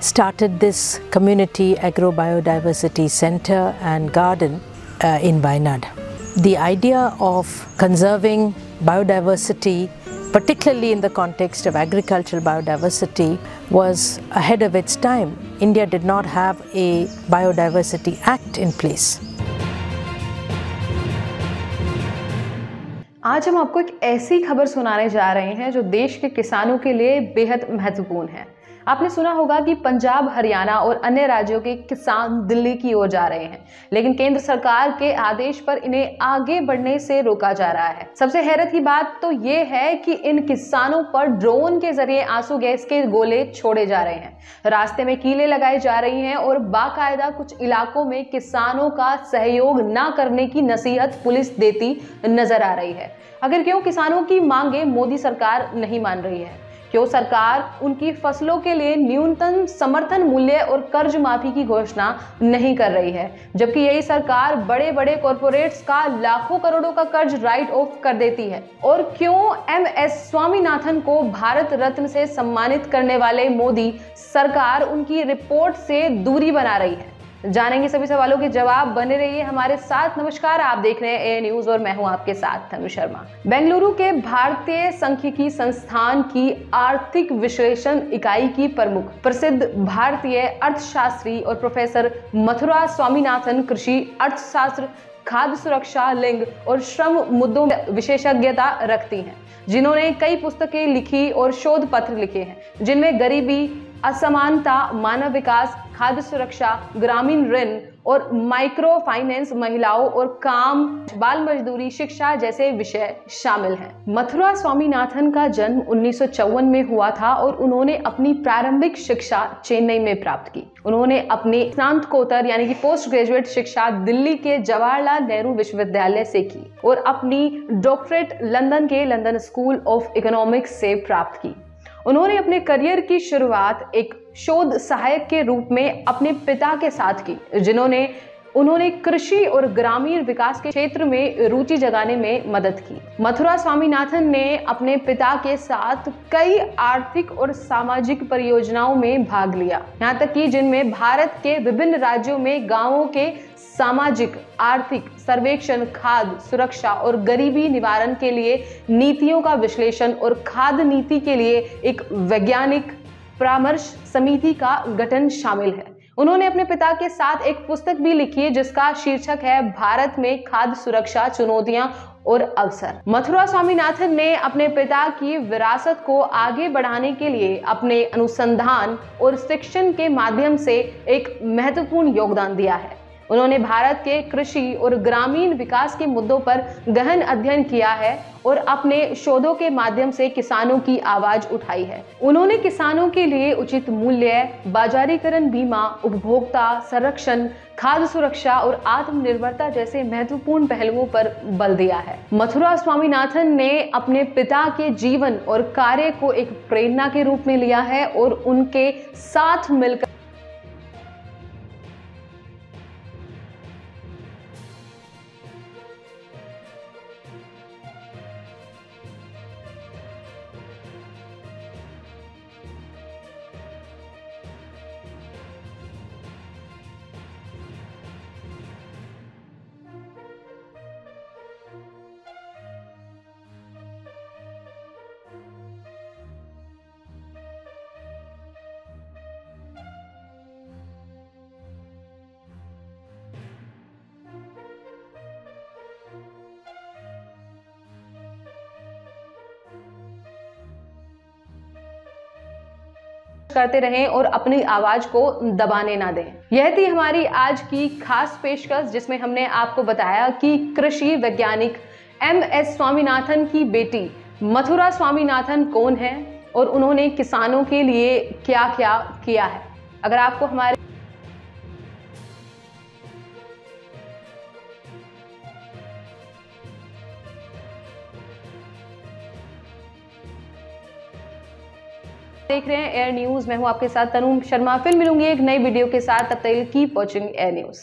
started this community agrobiodiversity center and garden in Wayanad. The idea of conserving biodiversity, particularly in the context of agricultural biodiversity, was ahead of its time. India did not have a Biodiversity Act in place. आज हम आपको एक ऐसी खबर सुनाने जा रहे हैं जो देश के किसानों के लिए बेहद महत्वपूर्ण है। आपने सुना होगा कि पंजाब, हरियाणा और अन्य राज्यों के किसान दिल्ली की ओर जा रहे हैं, लेकिन केंद्र सरकार के आदेश पर इन्हें आगे बढ़ने से रोका जा रहा है। सबसे हैरत की बात तो ये है कि इन किसानों पर ड्रोन के जरिए आंसू गैस के गोले छोड़े जा रहे हैं, रास्ते में कीलें लगाई जा रही हैं और बाकायदा कुछ इलाकों में किसानों का सहयोग न करने की नसीहत पुलिस देती नजर आ रही है। आखिर क्यों किसानों की मांगे मोदी सरकार नहीं मान रही है? क्यों सरकार उनकी फसलों के लिए न्यूनतम समर्थन मूल्य और कर्ज माफी की घोषणा नहीं कर रही है, जबकि यही सरकार बड़े बड़े कॉरपोरेट्स का लाखों करोड़ों का कर्ज राइट ऑफ कर देती है? और क्यों MS स्वामीनाथन को भारत रत्न से सम्मानित करने वाले मोदी सरकार उनकी रिपोर्ट से दूरी बना रही है? जानेंगे सभी सवालों के जवाब, बने रहिए हमारे साथ। नमस्कार, आप देख रहे हैं AA न्यूज और मैं हूं आपके साथ तनु शर्मा। बेंगलुरु के भारतीय सांख्यिकी संस्थान की आर्थिक विश्लेषण इकाई की प्रमुख प्रसिद्ध भारतीय अर्थशास्त्री और प्रोफेसर मथुरा स्वामीनाथन कृषि अर्थशास्त्र, खाद्य सुरक्षा, लिंग और श्रम मुद्दों में विशेषज्ञता रखती हैं, जिन्होंने कई पुस्तकें लिखी और शोध पत्र लिखे हैं, जिनमें गरीबी, असमानता, मानव विकास, खाद्य सुरक्षा, ग्रामीण ऋण और माइक्रो फाइनेंस, महिलाओं और काम, बाल मजदूरी, शिक्षा जैसे विषय शामिल हैं। मथुरा स्वामीनाथन का जन्म 1954 में हुआ था और उन्होंने अपनी प्रारंभिक शिक्षा चेन्नई में प्राप्त की। उन्होंने अपनी स्नातकोत्तर यानी कि पोस्ट ग्रेजुएट शिक्षा दिल्ली के जवाहरलाल नेहरू विश्वविद्यालय से की और अपनी डॉक्टरेट लंदन के लंदन स्कूल ऑफ इकोनॉमिक्स से प्राप्त की। उन्होंने अपने करियर की शुरुआत एक शोध सहायक के रूप में अपने पिता के साथ की, उन्होंने कृषि और ग्रामीण विकास के क्षेत्र में रुचि जगाने में मदद की। मथुरा स्वामीनाथन ने अपने पिता के साथ कई आर्थिक और सामाजिक परियोजनाओं में भाग लिया, यहाँ तक कि जिनमें भारत के विभिन्न राज्यों में गांवों के सामाजिक आर्थिक सर्वेक्षण, खाद्य सुरक्षा और गरीबी निवारण के लिए नीतियों का विश्लेषण और खाद्य नीति के लिए एक वैज्ञानिक परामर्श समिति का गठन शामिल है। उन्होंने अपने पिता के साथ एक पुस्तक भी लिखी है जिसका शीर्षक है भारत में खाद्य सुरक्षा, चुनौतियां और अवसर। मथुरा स्वामीनाथन ने अपने पिता की विरासत को आगे बढ़ाने के लिए अपने अनुसंधान और शिक्षण के माध्यम से एक महत्वपूर्ण योगदान दिया है। उन्होंने भारत के कृषि और ग्रामीण विकास के मुद्दों पर गहन अध्ययन किया है और अपने शोधों के माध्यम से किसानों की आवाज उठाई है। उन्होंने किसानों के लिए उचित मूल्य, बाजारीकरण, बीमा, उपभोक्ता संरक्षण, खाद्य सुरक्षा और आत्मनिर्भरता जैसे महत्वपूर्ण पहलुओं पर बल दिया है। मथुरा स्वामीनाथन ने अपने पिता के जीवन और कार्य को एक प्रेरणा के रूप में लिया है और उनके साथ मिलकर करते रहें और अपनी आवाज को दबाने ना दें। यह थी हमारी आज की खास पेशकश, जिसमें हमने आपको बताया कि कृषि वैज्ञानिक MS स्वामीनाथन की बेटी मथुरा स्वामीनाथन कौन है और उन्होंने किसानों के लिए क्या क्या किया है। अगर आपको हमारे देख रहे हैं एयर न्यूज, मैं हूं आपके साथ तनु शर्मा। फिर मिलूंगी एक नई वीडियो के साथ, तब तक कीप वॉचिंग एयर न्यूज।